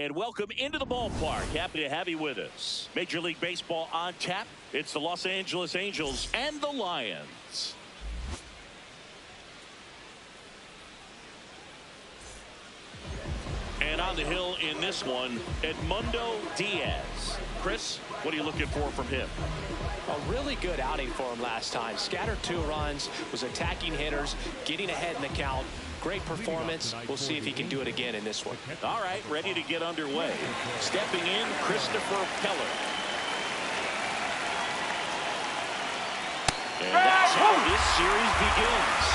And welcome into the ballpark. Happy to have you with us. Major League Baseball on tap. It's the Los Angeles Angels and the Lions. And on the hill in this one, Edmundo Diaz. Chris, what are you looking for from him? A really good outing for him last time. Scattered 2 runs, was attacking hitters, getting ahead in the count. Great performance. We'll see if he can do it again in this one. All right, ready to get underway. Stepping in, Christopher Keller. And that's how this series begins.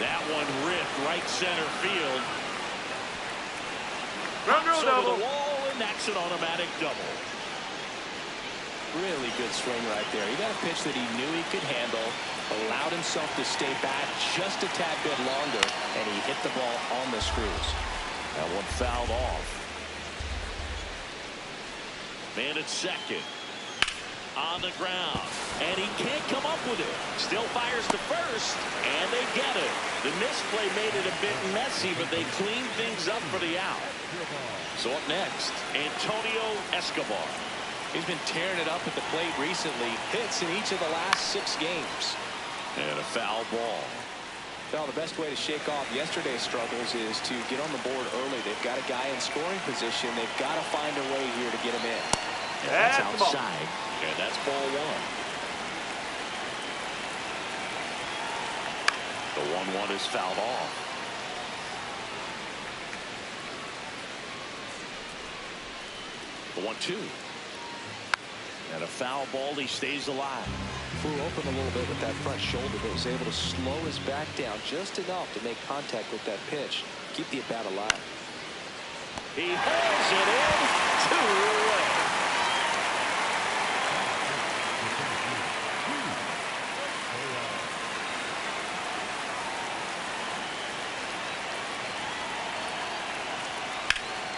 That one ripped right center field. Over the wall, and that's an automatic double. Really good swing right there. He got a pitch that he knew he could handle, allowed himself to stay back just a tad bit longer, and he hit the ball on the screws. That one fouled off. Man at second. On the ground. And he can't come up with it. Still fires to first. And they get it. The misplay made it a bit messy, but they cleaned things up for the out. So up next, Antonio Escobar. He's been tearing it up at the plate recently. Hits in each of the last 6 games. And a foul ball. Well, the best way to shake off yesterday's struggles is to get on the board early. They've got a guy in scoring position. They've got to find a way here to get him in. And that's outside. And that's ball 1. The 1-1 is fouled off. The 1-2. And a foul ball. He stays alive. Flew open a little bit with that front shoulder, but was able to slow his back down just enough to make contact with that pitch. Keep the at-bat alive. He holds it in. 2 away.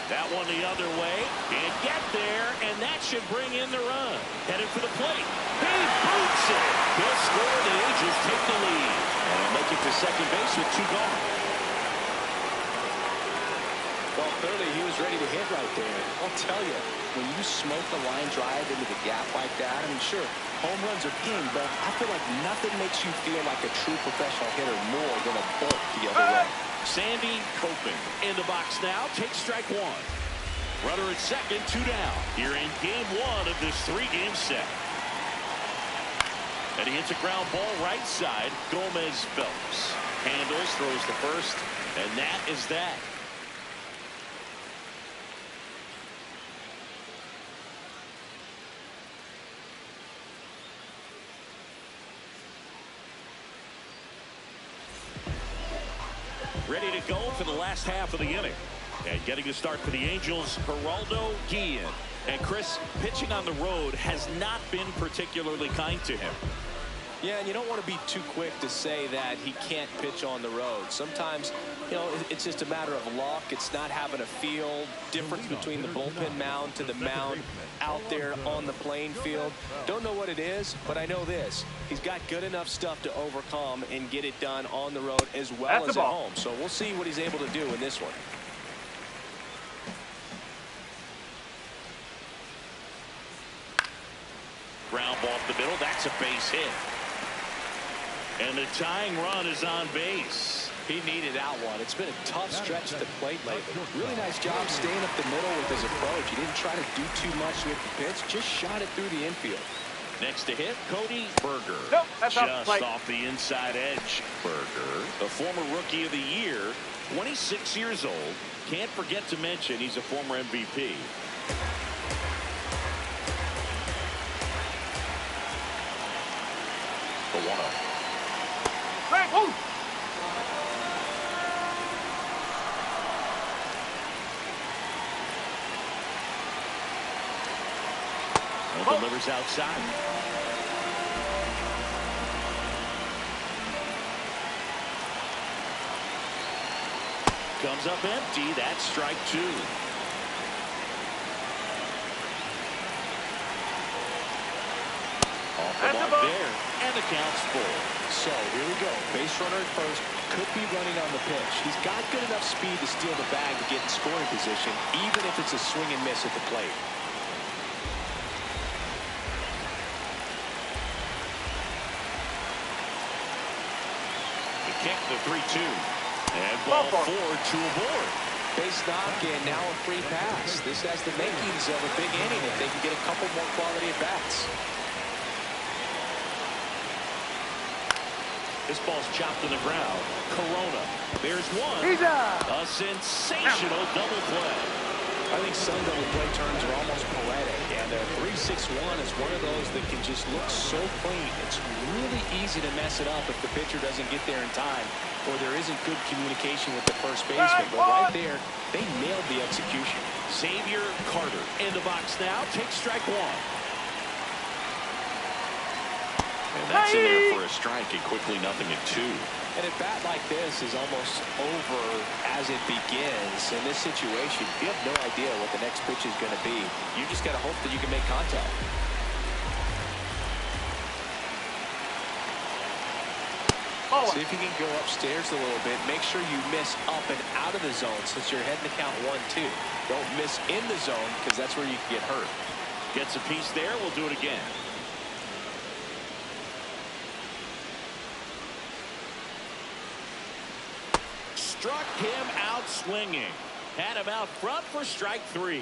That one the other way, and get there, and that should bring in the run. Headed for the plate. He boots it. He'll score. The Angels take the lead. And they'll make it to second base with 2 gone. Well, clearly he was ready to hit right there. I'll tell you, when you smoke the line drive into the gap like that, I mean, sure, home runs are king, but I feel like nothing makes you feel like a true professional hitter more than a bolt the other way. Sandy Copen in the box now. Takes strike 1. Runner at second, 2 down. Here in game 1 of this 3-game set. And he hits a ground ball right side. Gomez Phelps handles, throws to first, and that is that. Ready to go for the last half of the inning. And getting to start for the Angels, Geraldo Guillen. And Chris, pitching on the road has not been particularly kind to him. Yeah, and you don't want to be too quick to say that he can't pitch on the road. Sometimes, you know, it's just a matter of luck. It's not having a feel. Difference between the bullpen mound to the mound out there on the playing field. Don't know what it is, but I know this. He's got good enough stuff to overcome and get it done on the road as well as at home. So we'll see what he's able to do in this one. Ground ball up the middle. That's a base hit. And the tying run is on base. He needed that one. It's been a tough stretch at the plate lately. Really nice job staying up the middle with his approach. He didn't try to do too much with the pitch. Just shot it through the infield. Next to hit, Cody Berger. Nope, that's just off the inside edge. Berger, the former Rookie of the Year, 26 years old. Can't forget to mention he's a former MVP. The 1-0. Hey, whoa. And delivers outside. Comes up empty. That's strike 2. Off the mark there, and the count's full. So here we go. Base runner at first. Could be running on the pitch. He's got good enough speed to steal the bag to get in scoring position, even if it's a swing and miss at the plate. The kick, the 3-2. And ball 4 to aboard. Base knock and now a free pass. This has the makings of a big inning if they can get a couple more quality at bats. This ball's chopped to the ground. Corona. There's one. He's out. A sensational double play. I think some double play terms are almost poetic, and a 3-6-1 is one of those that can just look so clean. It's really easy to mess it up if the pitcher doesn't get there in time, or there isn't good communication with the first baseman. But right there, they nailed the execution. Xavier Carter in the box now. Takes strike one. And that's in there for a strike, and quickly 0-2. And a bat like this is almost over as it begins. In this situation, you have no idea what the next pitch is going to be. You just got to hope that you can make contact. See if you can go upstairs a little bit. Make sure you miss up and out of the zone since you're heading to count 1-2. Don't miss in the zone because that's where you can get hurt. Gets a piece there. We'll do it again. Struck him out swinging. Had him out front for strike 3.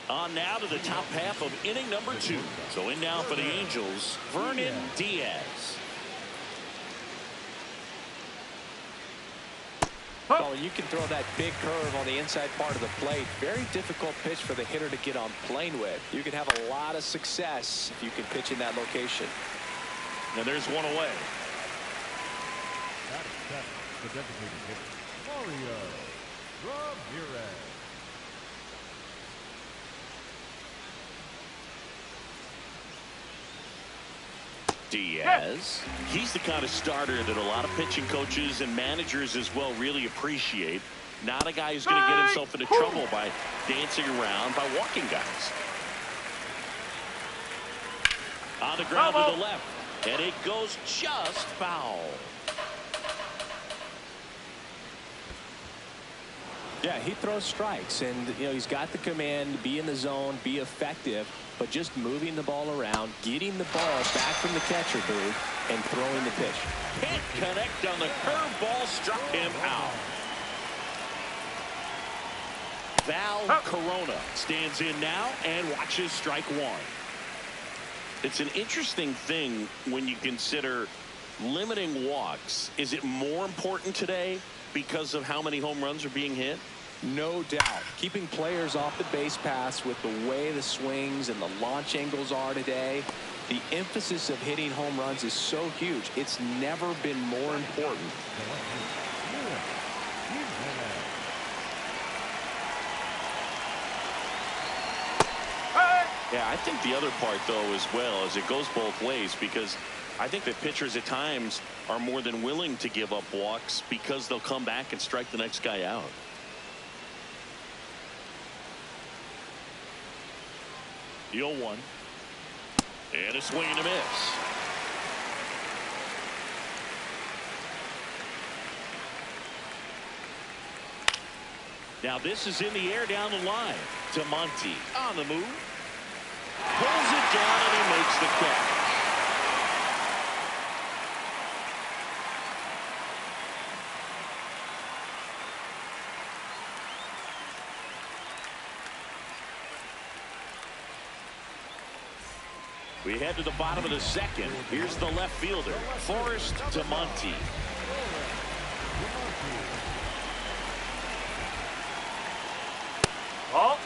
On now to the top half of inning number 2. So in now for the Angels, Vernon Diaz. Oh, you can throw that big curve on the inside part of the plate. Very difficult pitch for the hitter to get on plane with. You can have a lot of success if you can pitch in that location. And there's one away. That is the designated hitter, Mario Ramirez. Diaz. He's the kind of starter that a lot of pitching coaches and managers as well really appreciate. Not a guy who's going to get himself into trouble by dancing around, by walking guys. On the ground to the left. And it goes just foul. Yeah, he throws strikes, and he's got the command to be in the zone, be effective, but just moving the ball around, getting the ball back from the catcher booth, and throwing the pitch. Can't connect on the curveball, struck him out. Val Corona stands in now and watches strike 1. It's an interesting thing when you consider limiting walks. Is it more important today because of how many home runs are being hit? No doubt. Keeping players off the base paths with the way the swings and the launch angles are today, the emphasis of hitting home runs is so huge. It's never been more important. Yeah, I think the other part, though, as well, is it goes both ways, because I think that pitchers at times are more than willing to give up walks because they'll come back and strike the next guy out. The 0-1. And a swing and a miss. Now this is in the air down the line. To Monty on the move. Pulls it down and he makes the catch. We head to the bottom of the second. Here's the left fielder, Forrest DeMonte. Oh.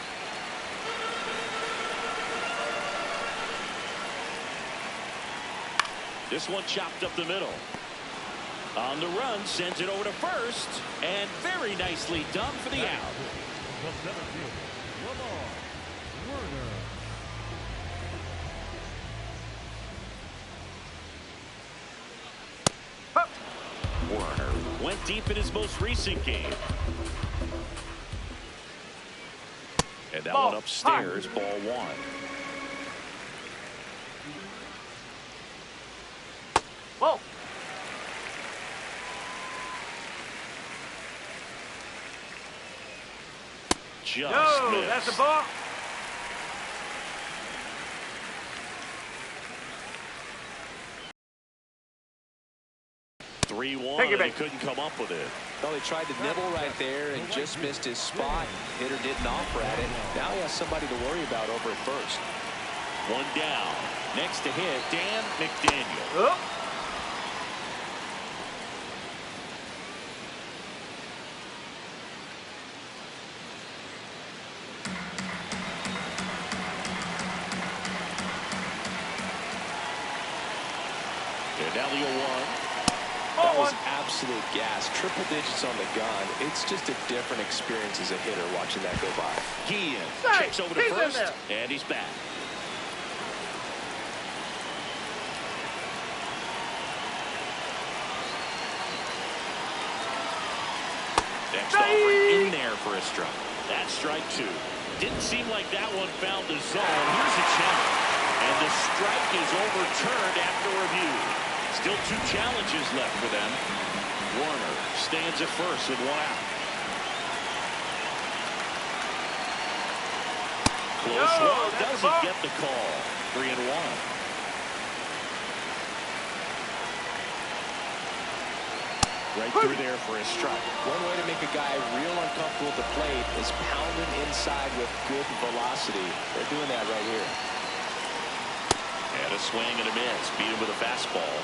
This one chopped up the middle. On the run, sends it over to first, and very nicely done for the out. Werner Went deep in his most recent game. And that one upstairs, ball one. Whoa. Just No, missed. that's a ball. Three one, Take it and he back. couldn't come up with it. Well, he tried to nibble right there and just missed his spot. Hitter didn't offer at it. Now he has somebody to worry about over at first. One down. Next to hit, Dan McDaniel. Oh. And now the 0-1. That was absolute gas. Triple digits on the gun. It's just a different experience as a hitter watching that go by. Guillen Hey, checks over to he's in first, there. and he's back. Next offering in there for a strike. That's strike two. Didn't seem like that one found the zone. Here's a challenge. And the strike is overturned after review. Still two challenges left for them. Warner stands at first with one out. Close one. Doesn't get the call. 3-1. Right through there for a strike. One way to make a guy real uncomfortable at the plate is pounding inside with good velocity. They're doing that right here. And a swing and a miss. Beat him with a fastball.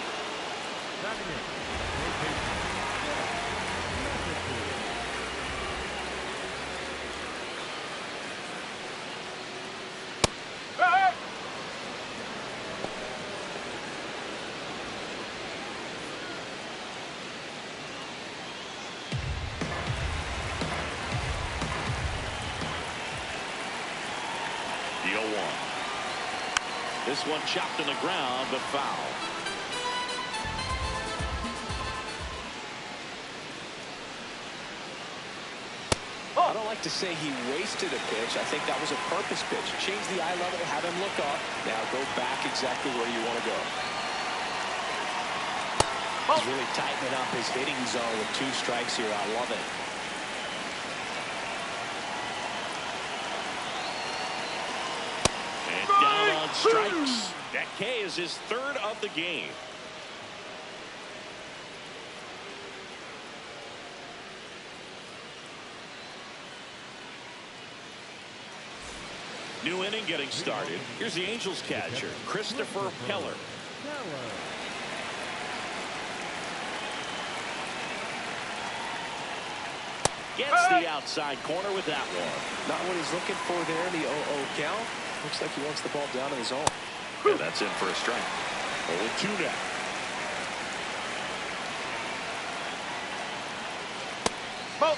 The 0-1. This one chopped on the ground, but foul. I don't like to say he wasted a pitch. I think that was a purpose pitch. Change the eye level, have him look up. Now go back exactly where you want to go. He's really tightening up his hitting zone with two strikes here. I love it. And down on strikes. That K is his third of the game. New inning getting started. Here's the Angels catcher, Christopher Keller. Gets the outside corner with that one. Not what he's looking for there in the 0-0 count. Looks like he wants the ball down in the zone. And that's in for a strike. 0-2 now. Ball.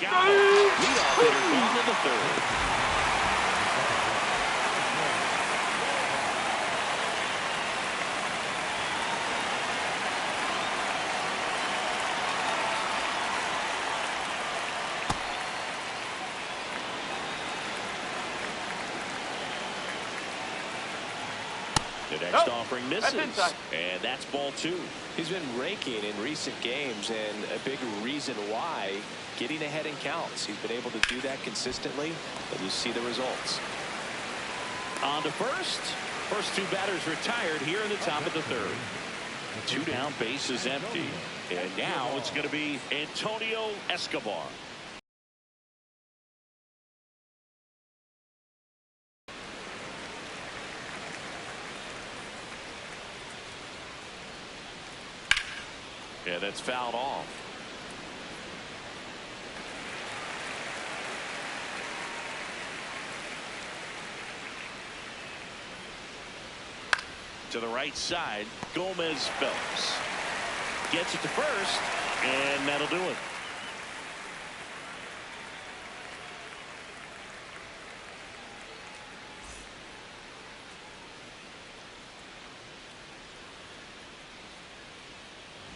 Got it. Leadoff hitter gone to the third. The next offering misses, and that's ball two. He's been raking in recent games, and a big reason why, getting ahead in counts. He's been able to do that consistently, and you see the results. On to first. First two batters retired here in the top of the third. Two down, base is empty. And now it's going to be Antonio Escobar. Yeah, that's fouled off. To the right side, Gomez Phelps gets it to first, and that'll do it.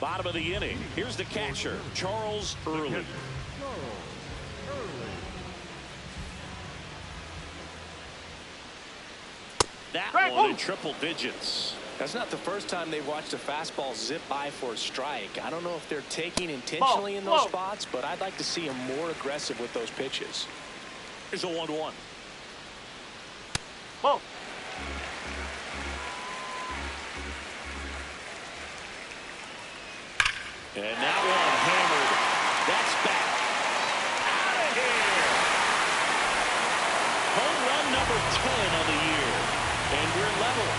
Bottom of the inning. Here's the catcher, Charles Early. That one in triple digits. That's not the first time they've watched a fastball zip by for a strike. I don't know if they're taking intentionally in those spots, but I'd like to see them more aggressive with those pitches. Here's a 1-1. Ball. And that one hammered. That's back. Out of here. Home run number 10 on the year. And we're level.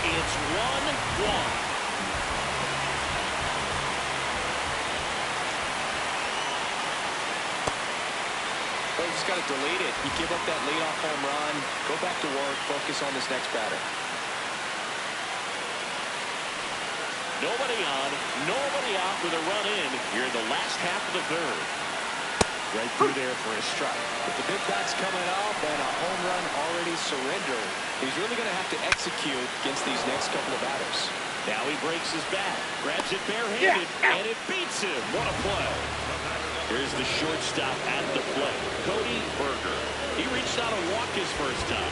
It's 1-1. Well, you just got to delete it. You give up that leadoff home run, go back to work, focus on this next batter. Nobody on, nobody out with a run in here in the last half of the third. Right through there for a strike. With the big bats coming up and a home run already surrendered, he's really going to have to execute against these next couple of batters. Now he breaks his bat, grabs it barehanded, and it beats him. What a play. Here's the shortstop at the plate, Cody Berger. He reached out and walked his first time.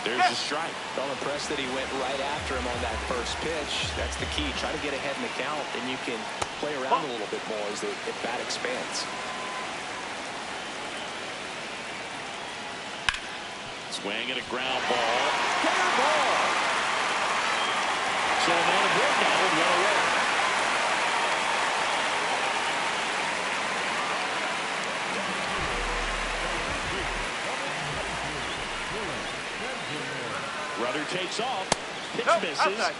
There's a strike. I'm impressed that he went right after him on that first pitch. That's the key. Try to get ahead in the count, and you can play around a little bit more as the bat expands. Swing and a ground ball. Fair ball. So a man aboard now with one away. Rudder takes off. Pitch misses. Outside.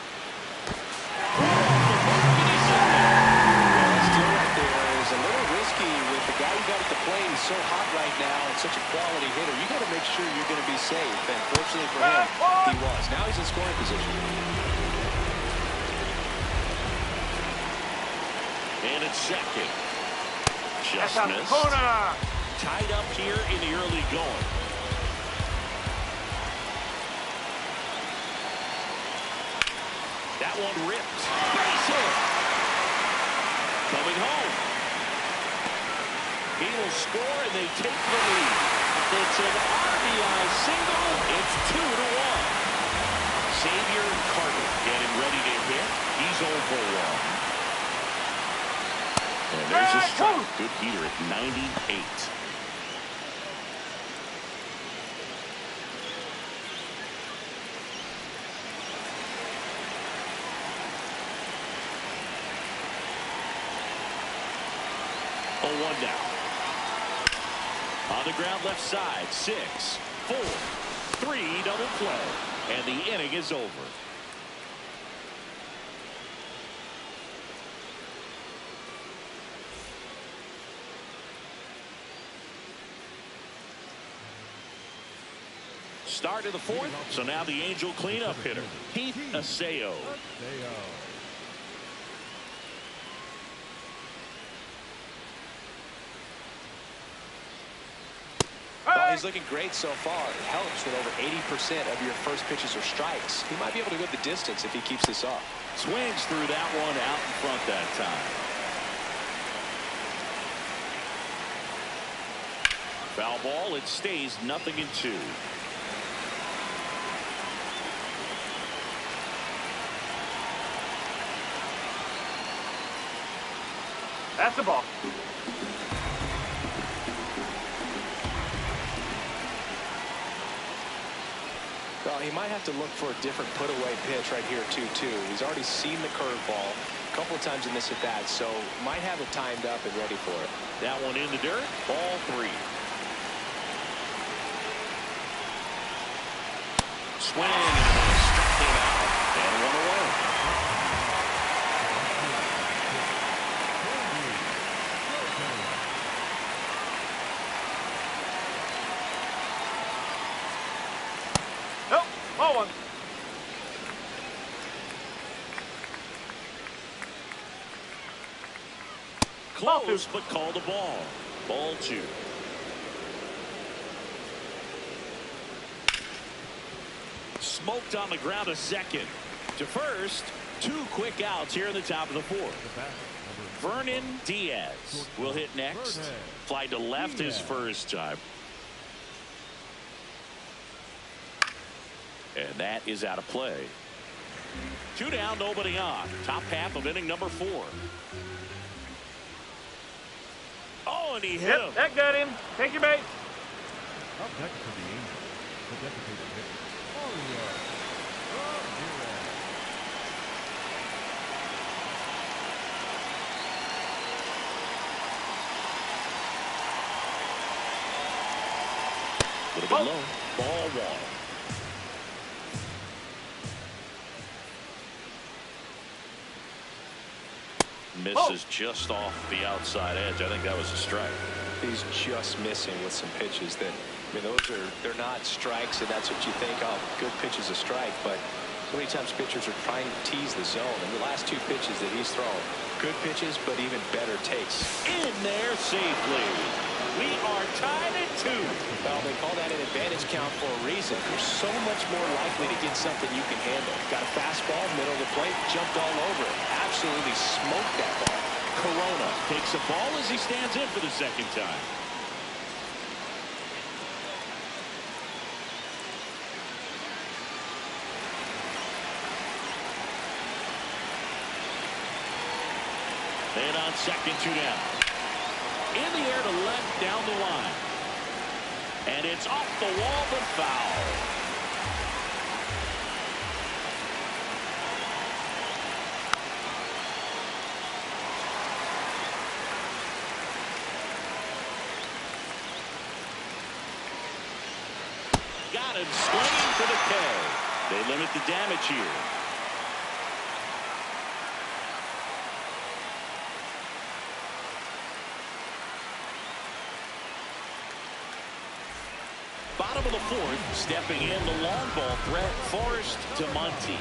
Still right there is a little risky with the guy you got at the plate. He's so hot right now and such a quality hitter. You got to make sure you're going to be safe. And fortunately for him, he was. Now he's in scoring position. And it's second. Just That's missed. corner. Tied up here in the early going. That one ripped. Base hit. Coming home. He will score, and they take the lead. It's an RBI single. It's 2-1. Xavier Carter getting ready to hit. He's 0 for 1. And there's a strike. Good heater at 98. One down. On the ground left side, 6, 4, 3, double play. And the inning is over. Start of the fourth, so now the Angel cleanup hitter, Heath Aseo. He's looking great so far. It helps when over 80% of your first pitches are strikes. He might be able to go the distance if he keeps this up. Swings through that one out in front that time. Foul ball. It stays 0-2. That's the ball. Well, he might have to look for a different put-away pitch right here, 2-2. He's already seen the curveball a couple of times in this at-bat, so might have it timed up and ready for it. That one in the dirt. Ball 3. Swing. Struck him out. And one away. Nope. Ball 1. Close, but called a ball. Ball 2. smoked on the ground to second. To first, 2 quick outs here in the top of the 4th. Vernon Diaz will hit next. Fly to left his first time. And that is out of play. 2 down, nobody on. Top half of inning number 4. Oh, and he hit him. That got him. Take your base. Up next for the Angels, the designated hitter, Mario Ramirez. A little bit low. Ball 1. Misses just off the outside edge. I think that was a strike. He's just missing with some pitches that, I mean, they're not strikes, and that's what you think, oh, good pitch is a strike. But so many times pitchers are trying to tease the zone. And the last 2 pitches that he's thrown, good pitches, but even better takes. In there safely. We are tied at 2. Well, they call that an advantage count for a reason. You're so much more likely to get something you can handle. Got a fastball, middle of the plate, jumped all over it. Absolutely smoked that ball. Corona takes a ball as he stands in for the second time. And on second, 2 down. In the air to left down the line. And it's off the wall but foul. Got him swinging for the K. They limit the damage here. Bottom of the 4th, stepping in the long ball threat, Forrest to Monty.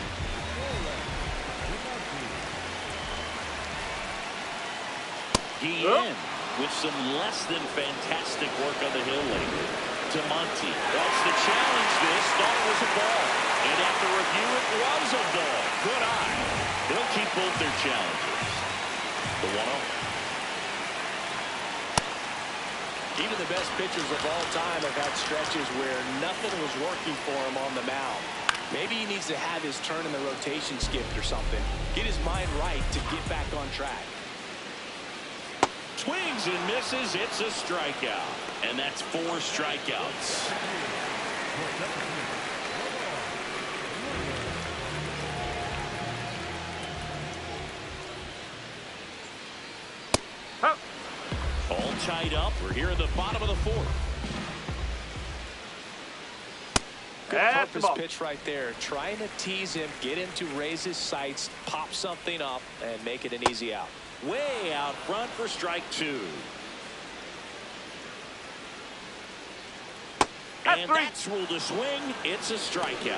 He in with some less than fantastic work on the hill lately. To Monty. Wants to challenge this. Thought it was a ball. And after review, it was a ball. Good eye. They'll keep both their challenges. The 1-0. Even the best pitchers of all time have had stretches where nothing was working for him on the mound. Maybe he needs to have his turn in the rotation skipped or something. Get his mind right to get back on track. Swings and misses. It's a strikeout. And that's 4 strikeouts. All tied up. We're here at the bottom of the 4th. Good That's the purpose ball. pitch right there. Trying to tease him, get him to raise his sights, pop something up, and make it an easy out. Way out front for strike 2. And that's ruled a swing. It's a strikeout.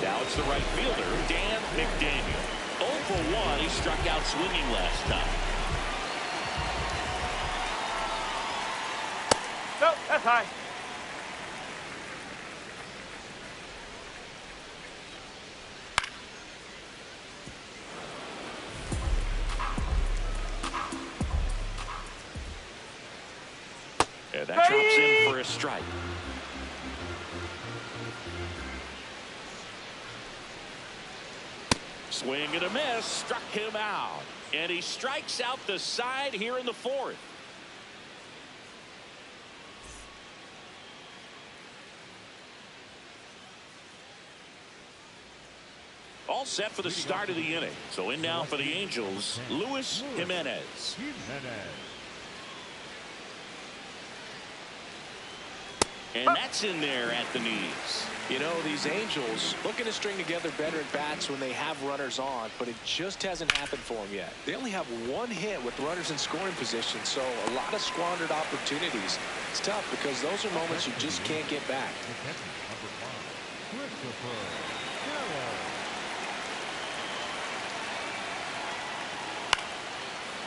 Now it's the right fielder, Dan McDaniel. 0 for 1. He struck out swinging last time. Nope, that's high. And that drops in for a strike. Swing and a miss. Struck him out. And he strikes out the side here in the 4th. All set for the start of the inning. So in now for the Angels, Luis Jimenez. And that's in there at the knees. You know, these Angels looking to string together better at bats when they have runners on, but it just hasn't happened for them yet. They only have 1 hit with runners in scoring position, so a lot of squandered opportunities. It's tough because those are moments you just can't get back.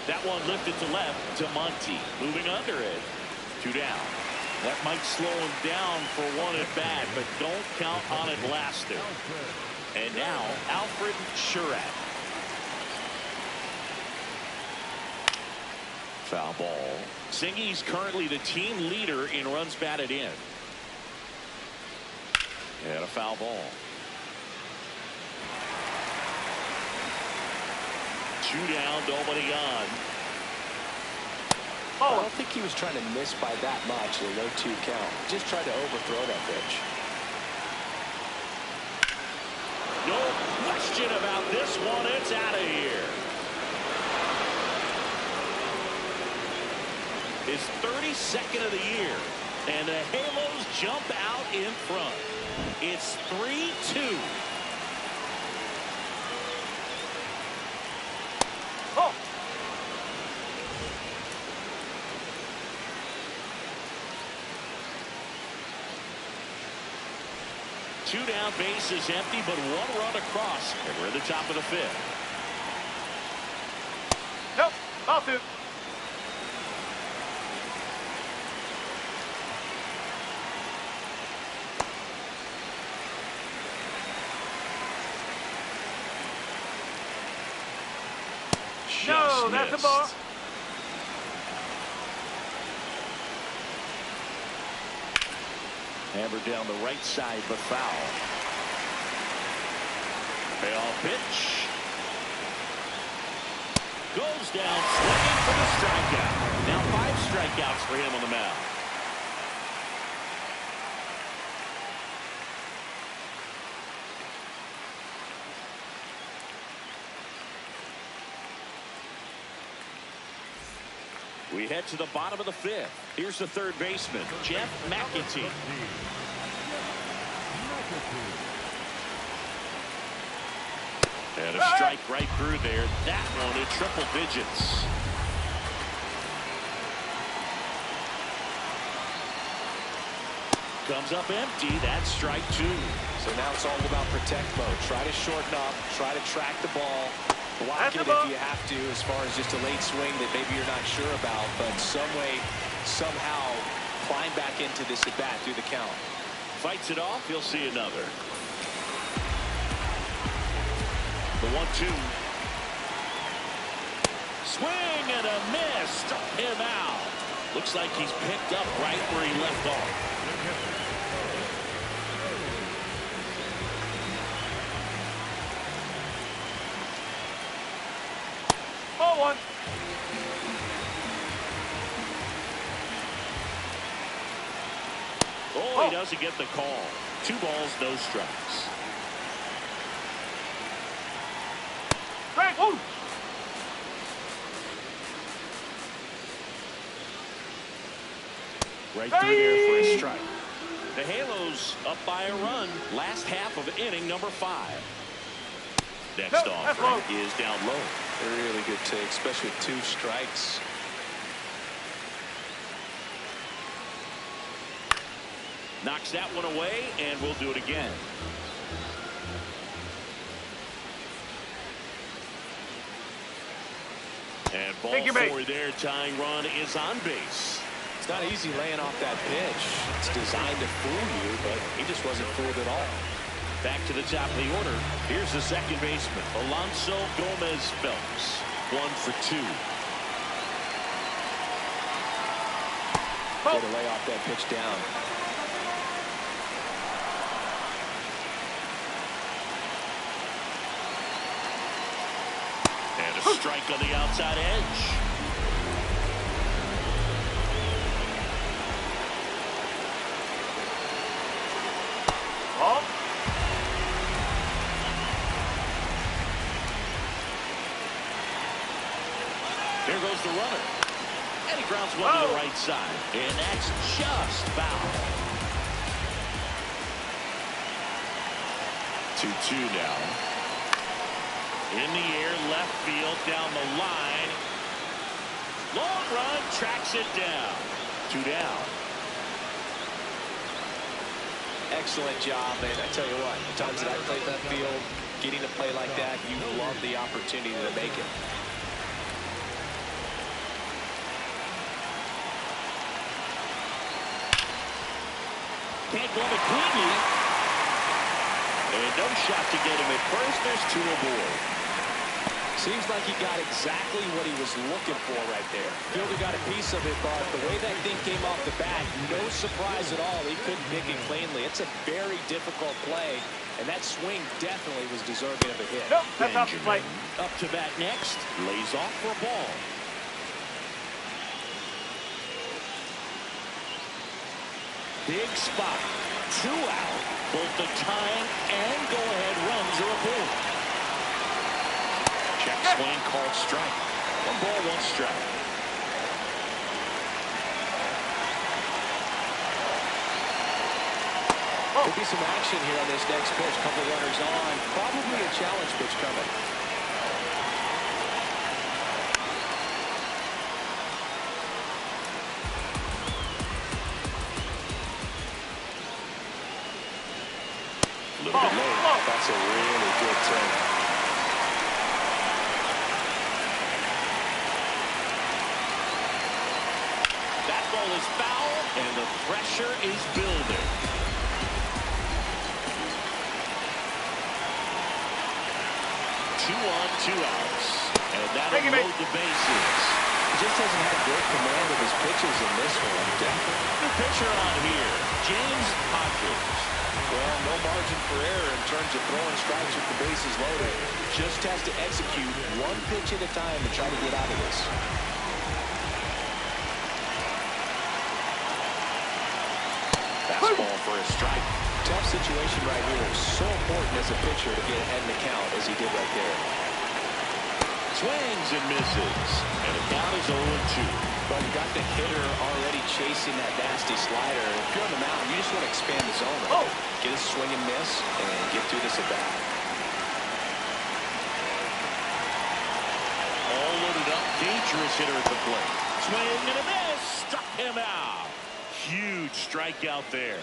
That one lifted to left to Monty. Moving under it. 2 down. That might slow him down for one at bat, but don't count on it lasting. And now, Alfred Shurat. Foul ball. Singy's currently the team leader in runs batted in. And a foul ball. 2 down, nobody on. I don't think he was trying to miss by that much in a low 2 count. Just tried to overthrow that pitch. No question about this one. It's out of here. His 32nd of the year. And the Halos jump out in front. It's 3-2. Oh! Two down, bases empty, but 1 run across. And we're at the top of the 5th. Nope. Ball 2. No, that's a ball. Hammered down the right side, but foul. Payoff pitch. Goes down swinging for the strikeout. Now 5 strikeouts for him on the mound. We head to the bottom of the 5th. Here's the third baseman, Jeff McAtee. And a strike right through there. That one in triple digits. Comes up empty. That's strike 2. So now it's all about protect mode. Try to shorten up. Try to track the ball. Block it if you have to, as far as just a late swing that maybe you're not sure about, but some way, somehow climb back into this at bat through the count. Fights it off. He'll see another. The 1-2. Swing and a miss. Struck him out. Looks like he's picked up right where he left off. Ball 1. Oh, he doesn't get the call. 2 balls, no strikes. Strike. Oh. Right through there for a strike. The Halos up by a run. Last half of inning number 5. Next off is down low. A really good take, especially with 2 strikes. Knocks that one away, and we'll do it again. And ball 4 there. Tying run is on base. It's not easy laying off that pitch. It's designed to fool you, but he just wasn't fooled at all. Back to the top of the order. Here's the second baseman, Alonso Gomez Phelps. 1 for 2. Way to lay off that pitch down. And a strike on the outside edge. Ball. Here goes the runner. And he grounds one to the right side. And that's just foul. 2-2 now. In the air, left field, down the line. Long run, tracks it down. 2 down. Excellent job, and I tell you what, the times that I played that field, getting to play like that, you love the opportunity to make it. can't glove it cleanly. And no shot to get him at first. There's 2 aboard. Seems like he got exactly what he was looking for right there. Fielder got a piece of it, but the way that thing came off the bat, no surprise at all. He couldn't pick it cleanly. It's a very difficult play, and that swing definitely was deserving of a hit. Nope, that's off the plate. Up to bat next. Lays off for a ball. Big spot. 2 out. Both the tying and go-ahead runs are aboard. Check swing called strike. 1 ball, 1 strike. Could be some action here on this next pitch. Couple runners on. Probably a challenge pitch coming. A little bit late. That's a really good turn. That ball is foul, and the pressure is building. 2 on, 2 outs. And that'll load the bases. He just hasn't had great command of his pitches in this one. The pitcher on here, James Hodges. Well, no margin for error in terms of throwing strikes with the bases loaded. Just has to execute 1 pitch at a time to try to get out of this. Fastball for a strike. Tough situation right here. So important as a pitcher to get ahead in the count as he did right there. Swings and misses. And the count is 0-2. But you got the hitter already chasing that nasty slider. If you're on the mound, you just want to expand the zone. Right? Get a swing and miss and get through this at bat. All loaded up. Dangerous hitter at the plate. Swing and a miss. Struck him out. Huge strikeout there.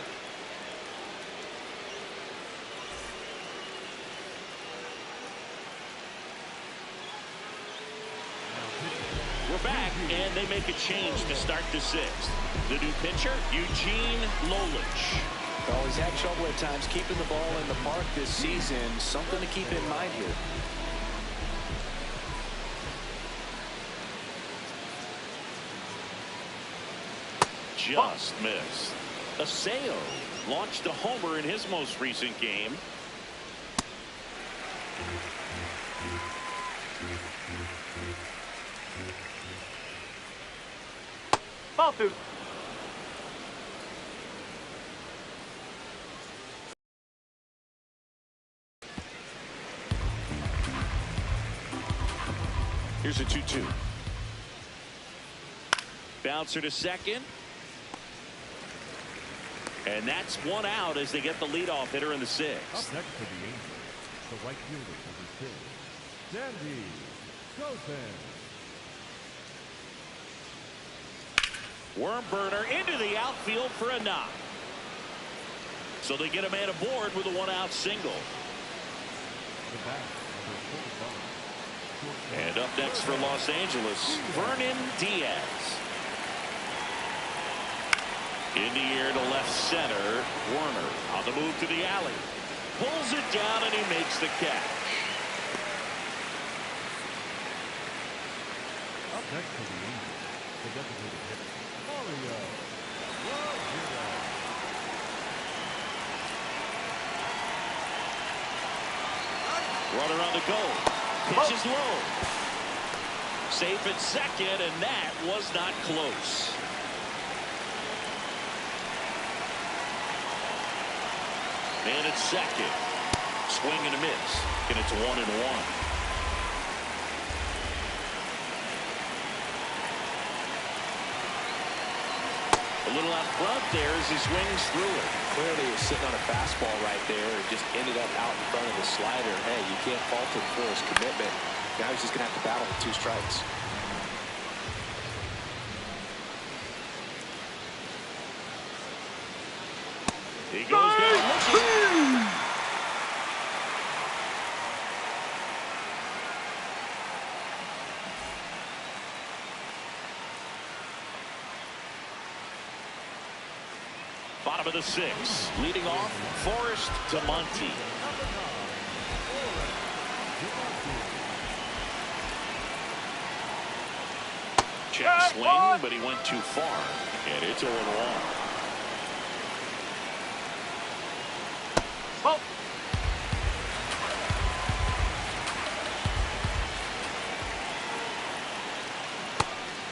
We're back, and they make a change to start the 6th. The new pitcher, Eugene Lolich. Well, he's had trouble at times keeping the ball in the park this season. Something to keep in mind here. Just missed. Aseo launched a homer in his most recent game. Ball 2. Here's a 2-2. Bouncer to second. And that's 1 out as they get the leadoff hitter in the 6th. Up next for the Angels, the right fielder, number 2, Sandy Sosen. Worm burner into the outfield for a knock. So they get a man aboard with a 1-out single. The bat, number 45. And up next for Los Angeles, Vernon Diaz. In the air to left center. Warner on the move to the alley. Pulls it down and he makes the catch. Up next for the Angels, the designated hitter, Mario Rodriguez. Runner on the go. Pitch is low. Safe at second, and that was not close. And at second. Swing and a miss. And it's 1-1. A little out front there as he swings through it. Clearly he was sitting on a fastball right there and just ended up out in front of the slider. Hey, you can't fault him for his commitment. Now he's just going to have to battle with 2 strikes. He goes down looking. bottom of the 6th. Leading off, Forrest to Monty. Check swing, but he went too far. And it's 0-1. Ball.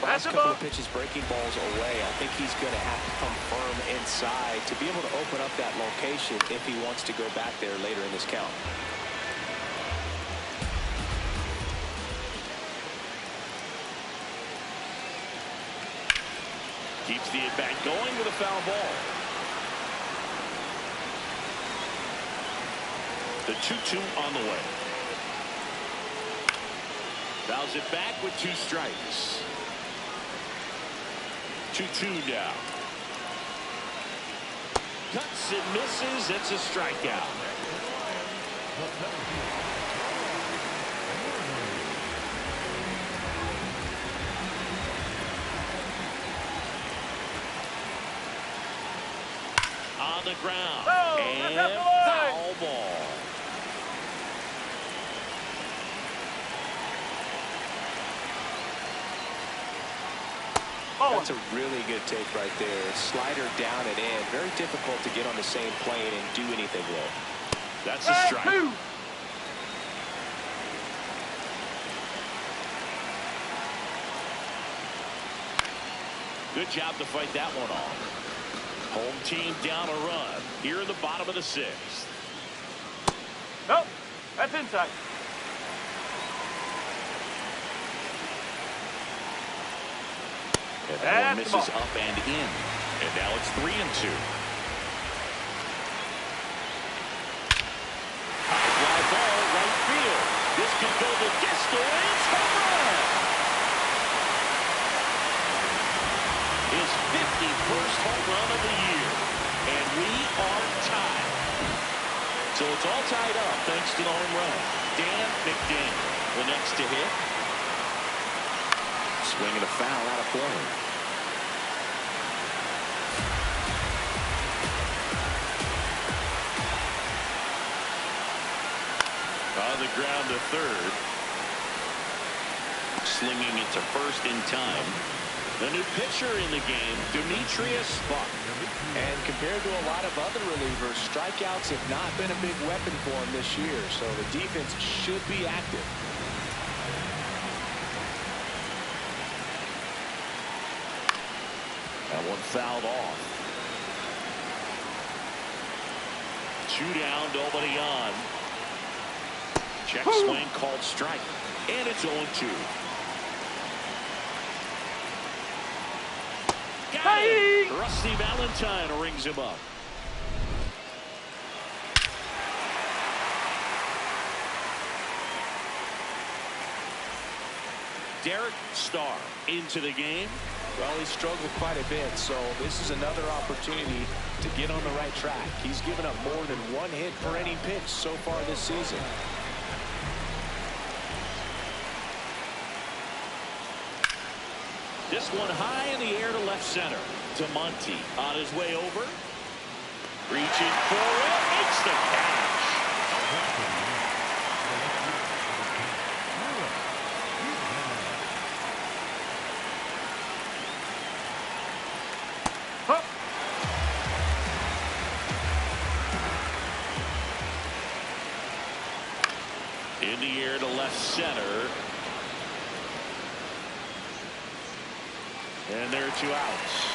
Last couple of pitches breaking balls away. I think he's going to have to come firm inside to be able to open up that location if he wants to go back there later in this count. Keeps the at-bat going with a foul ball. The 2-2 on the way. Fouls it back with 2 strikes. 2-2 now. Cuts and misses. It's a strikeout. On the ground. Oh, and foul ball. That's a really good take right there. Slider down and in. Very difficult to get on the same plane and do anything with. That's a strike. Good job to fight that one off. Home team down a run here in the bottom of the 6th. Nope, that's inside. And that one misses up and in. And now it's 3-2. High fly ball, right field. This could go the distance. Home run! His 51st home run of the year. And we are tied. So it's all tied up thanks to the home run. Dan McDaniel, the next to hit. Swinging a foul out of play. On the ground to third. Slinging it to first in time. The new pitcher in the game, Demetrius Buck. And compared to a lot of other relievers, strikeouts have not been a big weapon for him this year. So the defense should be active. That one fouled off. 2 down, nobody on. Check swing called strike. And it's 0-2. Got it. Rusty Valentine rings him up. Derek Starr into the game. Well, he struggled quite a bit, so this is another opportunity to get on the right track. He's given up more than 1 hit per inning pitch so far this season. This one high in the air to left center. To Monty on his way over. Reaching for it. Makes the catch. In the air to left center. And there are 2 outs.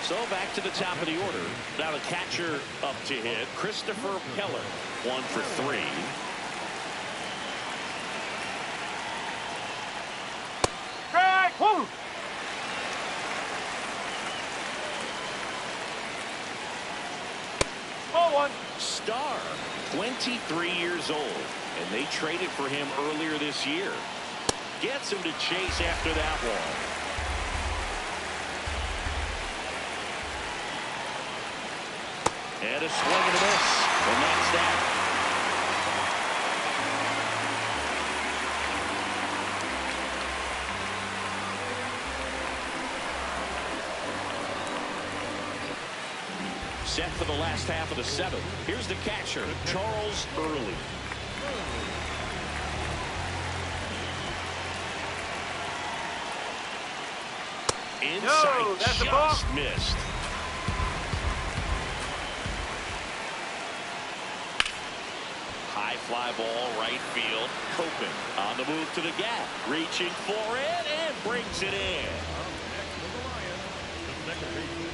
So back to the top of the order. Now the catcher up to hit. Christopher Keller, 1 for 3. Strike. Woo. Ball 1. Starr, 23 years old, and they traded for him earlier this year. Gets him to chase after that one. And a swing and a miss. And that's that. set for the last half of the seventh. Here's the catcher, Charles Early. Inside, that's a ball. just missed. High fly ball, right field. Copen on the move to the gap. Reaching for it and brings it in. Up next for the Lions, the second baseman,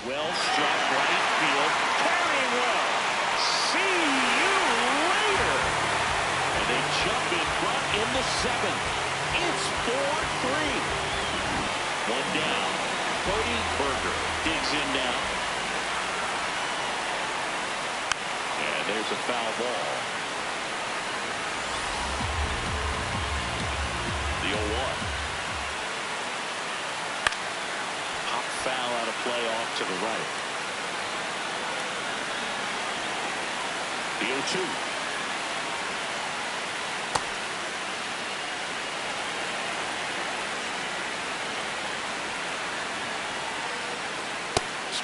Well struck right field. Carrying well. See you later. And they jump in front in the seventh. It's 4-3. One down. Cody Berger digs in now. And there's a foul ball. The 0-1. Hop foul out of play off to the right. The 0-2.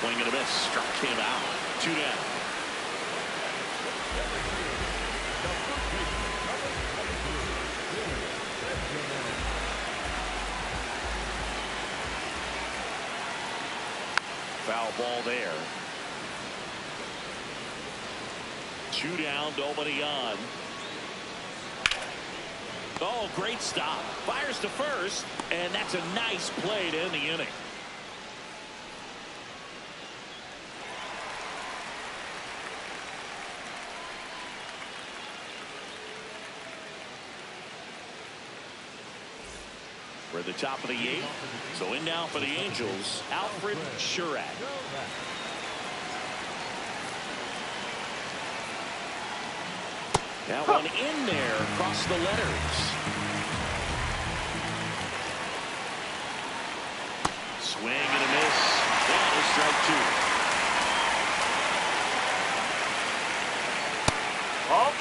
Swing and a miss. Struck him out. 2 down. Foul ball there. 2 down. Nobody on. Oh, great stop. Fires to first, and that's a nice play to end the inning. We're at the top of the 8th. So in now for the Angels, Alfred Shurak. That one in there across the letters. Swing and a miss. That is strike 2. Ball.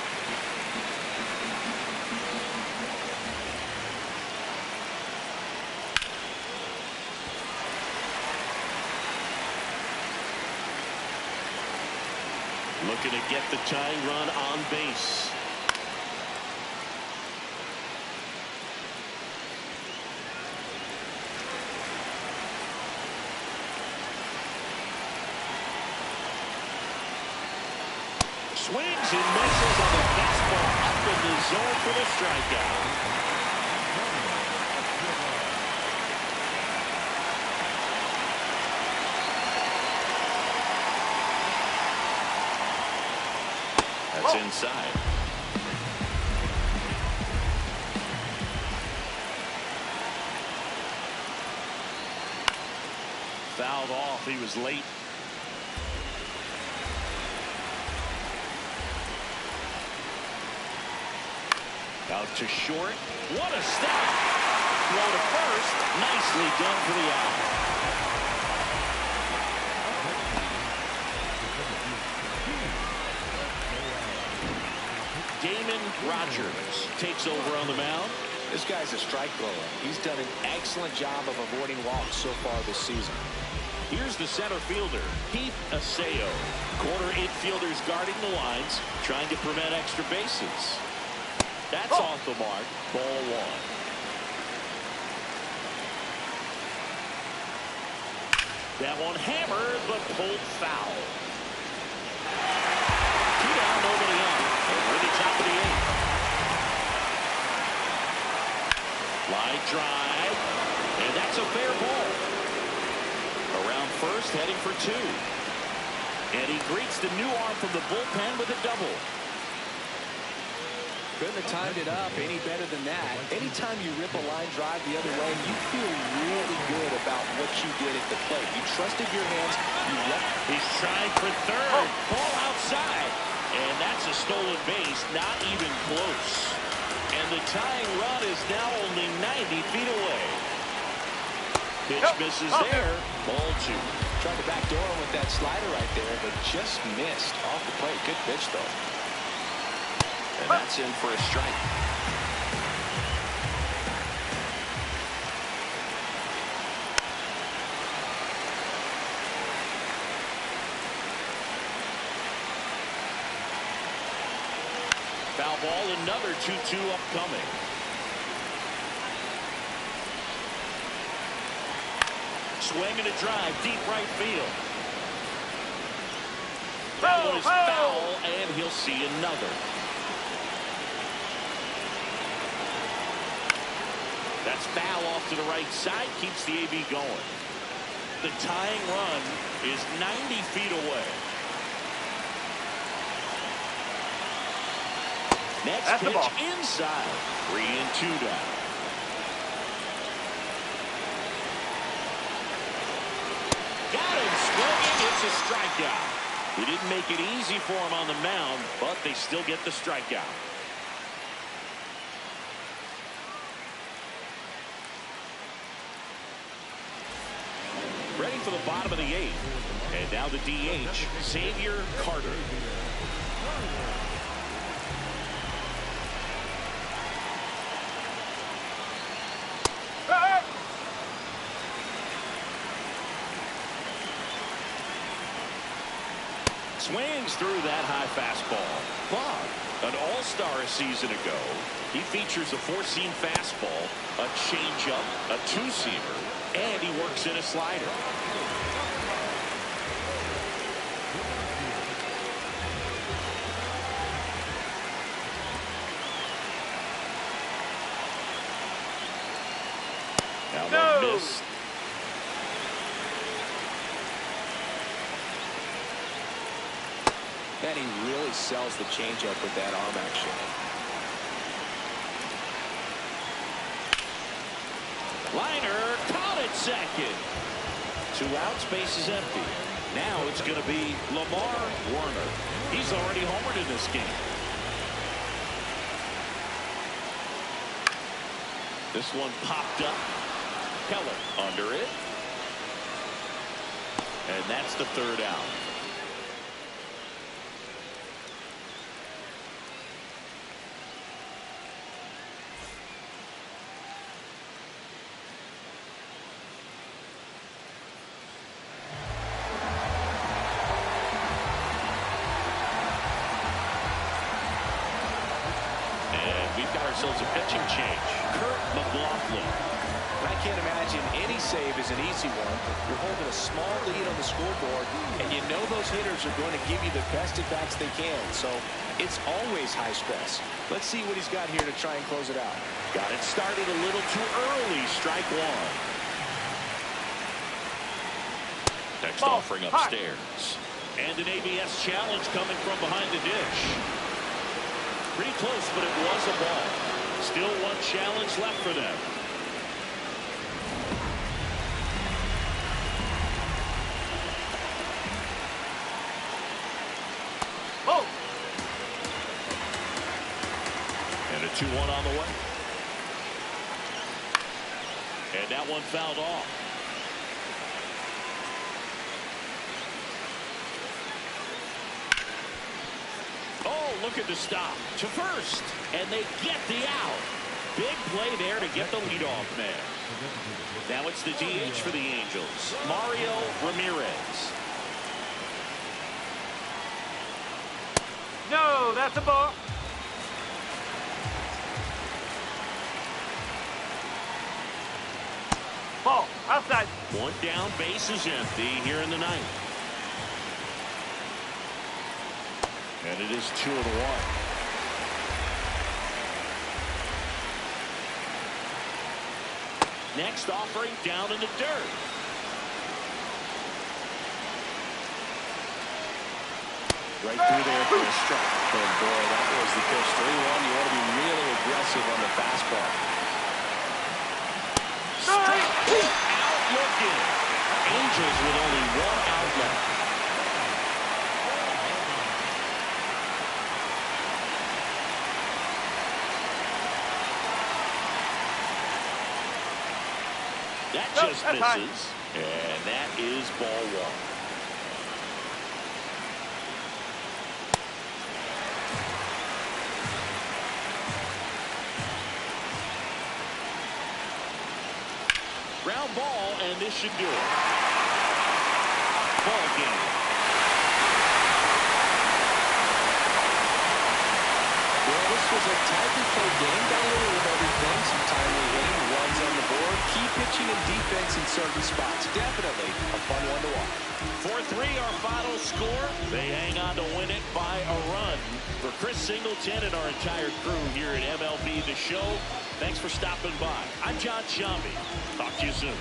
Looking to get the tying run on base. Swings and misses on the fastball up in the zone for the strikeout. That's inside. Fouled off. He was late. Out to short. What a stop. Throw to first. Nicely done for the out. Damon Rogers takes over on the mound. This guy's a strike thrower. He's done an excellent job of avoiding walks so far this season. Here's the center fielder, Pete Aseo. Corner infielders guarding the lines, trying to prevent extra bases. That's off the mark. Ball 1. That one hammered, but pulled foul. 2 down, nobody on. And we're at the top of the 8th. Line drive, and that's a fair ball. Around first, heading for 2. And he greets the new arm from the bullpen with a double. Couldn't have timed it up any better than that. Anytime you rip a line drive the other way, you feel really good about what you did at the plate. You trusted your hands. You left. He's trying for third. Ball outside. And that's a stolen base. Not even close. And the tying run is now only 90 feet away. Pitch misses there. Ball 2. Tried to backdoor him with that slider right there, but just missed off the plate. Good pitch, though. And that's in for a strike. Foul ball, another 2-2 upcoming. Swing and a drive, deep right field. That one is foul, and he'll see another. That's foul off to the right side, keeps the AB going. The tying run is 90 feet away. Next That's pitch inside. 3-2 down. Got him swinging. It's a strikeout. He didn't make it easy for him on the mound, but they still get the strikeout. Ready for the bottom of the 8th. And now the DH, Xavier Carter. Swings through that high fastball. Bob, an all-star a season ago. He features a 4-seam fastball, a changeup, a 2-seamer, and he works in a slider. Now the miss. And he really sells the changeup with that arm action. Liner caught at second. 2 outs, base is empty. Now it's going to be Lamar Warner. He's already homered in this game. This one popped up. Keller under it. And that's the 3rd out. Ourselves a pitching change. Kurt McLaughlin. I can't imagine any save is an easy one. You're holding a small lead on the scoreboard, and you know those hitters are going to give you the best at-bats they can. So it's always high stress. Let's see what he's got here to try and close it out. Got it started a little too early. Strike 1. Next offering upstairs. And an ABS challenge coming from behind the dish. Pretty close, but it was a ball. Still one challenge left for them. Oh! And a 2-1 on the way. And that one fouled off. Look at the stop to first, and they get the out. Big play there to get the leadoff man. Now it's the DH for the Angels, Mario Ramirez. No, that's a ball. Ball outside. One down, base is empty here in the 9th. And it is 2-1. Next offering down in the dirt. Right through there for a strike. And boy, that was the pitch. 3-1. You want to be really aggressive on the fastball. Strike out looking. Angels with only 1 out left. That just misses, and that is ball 1. Ground ball, and this should do it. Ball game. Well, was a tightly played game. Got a little of everything. Some timely hitting, runs on the board, key pitching and defense in certain spots. Definitely a fun one to watch. 4-3 our final score. They hang on to win it by a run. For Chris Singleton and our entire crew here at MLB The Show, thanks for stopping by. I'm John Shambi. Talk to you soon.